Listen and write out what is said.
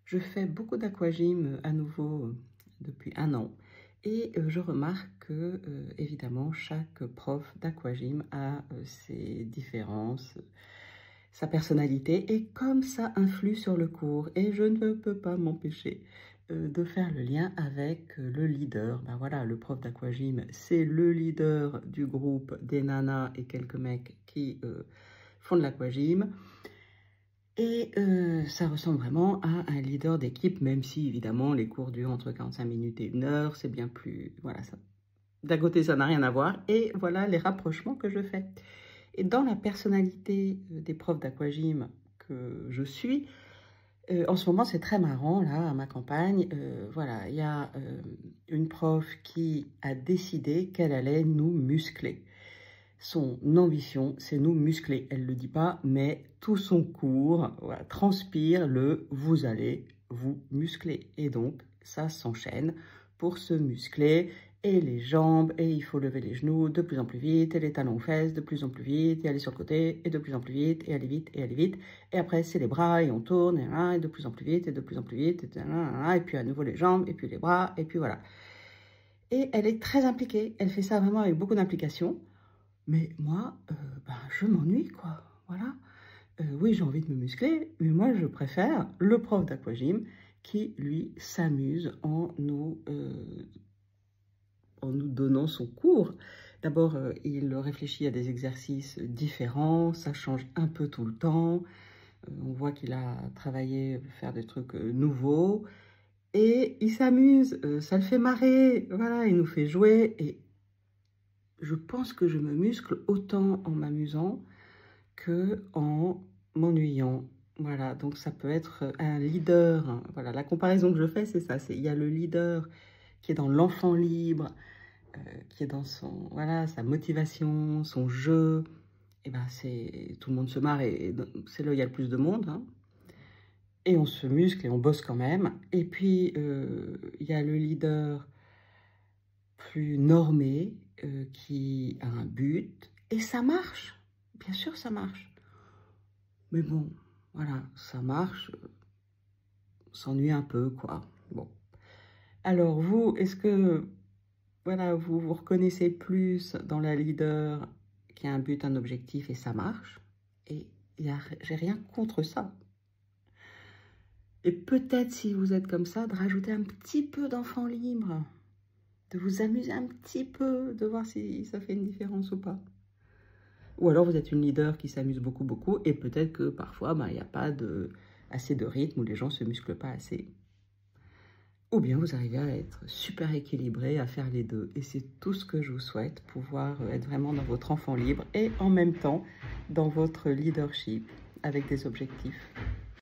Je fais beaucoup d'aquagym à nouveau depuis 1 an et je remarque que, évidemment, chaque prof d'aquagym a ses différences, sa personnalité et comme ça influe sur le cours et je ne peux pas m'empêcher de faire le lien avec le leader. Ben voilà, le prof d'aquagym, c'est le leader du groupe des nanas et quelques mecs qui font de l'aquagym. Et ça ressemble vraiment à un leader d'équipe, même si évidemment les cours durent entre 45 minutes et 1 heure, c'est bien plus... Voilà, d'un côté ça n'a rien à voir, et voilà les rapprochements que je fais. Et dans la personnalité des profs d'aquagym que je suis, en ce moment c'est très marrant, là, à ma campagne, voilà, il y a une prof qui a décidé qu'elle allait nous muscler. Son ambition, c'est nous muscler. Elle ne le dit pas, mais tout son cours voilà, transpire le « vous allez vous muscler ». Et donc, ça s'enchaîne pour se muscler. Et les jambes, et il faut lever les genoux de plus en plus vite, et les talons aux fesses de plus en plus vite, et aller sur le côté, et de plus en plus vite, et aller vite, et aller vite. Et après, c'est les bras, et on tourne, et de plus en plus vite, et de plus en plus vite, et puis à nouveau les jambes, et puis les bras, et puis voilà. Et elle est très impliquée. Elle fait ça vraiment avec beaucoup d'implication. Mais moi, je m'ennuie, quoi. Voilà. Oui, j'ai envie de me muscler, mais moi, je préfère le prof d'aquagym qui, lui, s'amuse en nous donnant son cours. D'abord, il réfléchit à des exercices différents, ça change un peu tout le temps. On voit qu'il a travaillé, faire des trucs nouveaux. Et il s'amuse, ça le fait marrer. Voilà, il nous fait jouer et je pense que je me muscle autant en m'amusant que en m'ennuyant. Voilà, donc ça peut être un leader. Hein. Voilà, la comparaison que je fais, c'est ça. Il y a le leader qui est dans l'enfant libre, qui est dans son, voilà, sa motivation, son jeu. Et ben, tout le monde se marre et c'est là où il y a le plus de monde. Hein. Et on se muscle et on bosse quand même. Et puis, il y a le leader plus normé, qui a un but, et ça marche, bien sûr ça marche. Mais bon, voilà, ça marche, on s'ennuie un peu, quoi. Bon. Alors vous, est-ce que, voilà, vous vous reconnaissez plus dans la leader qui a un but, un objectif, et ça marche? Et j'ai rien contre ça. Et peut-être, si vous êtes comme ça, de rajouter un petit peu d'enfant libre, de vous amuser un petit peu, de voir si ça fait une différence ou pas. Ou alors vous êtes une leader qui s'amuse beaucoup, beaucoup, et peut-être que parfois, il n'y a pas assez de rythme, ou les gens ne se musclent pas assez. Ou bien vous arrivez à être super équilibré, à faire les deux. Et c'est tout ce que je vous souhaite, pouvoir être vraiment dans votre enfant libre, et en même temps, dans votre leadership, avec des objectifs.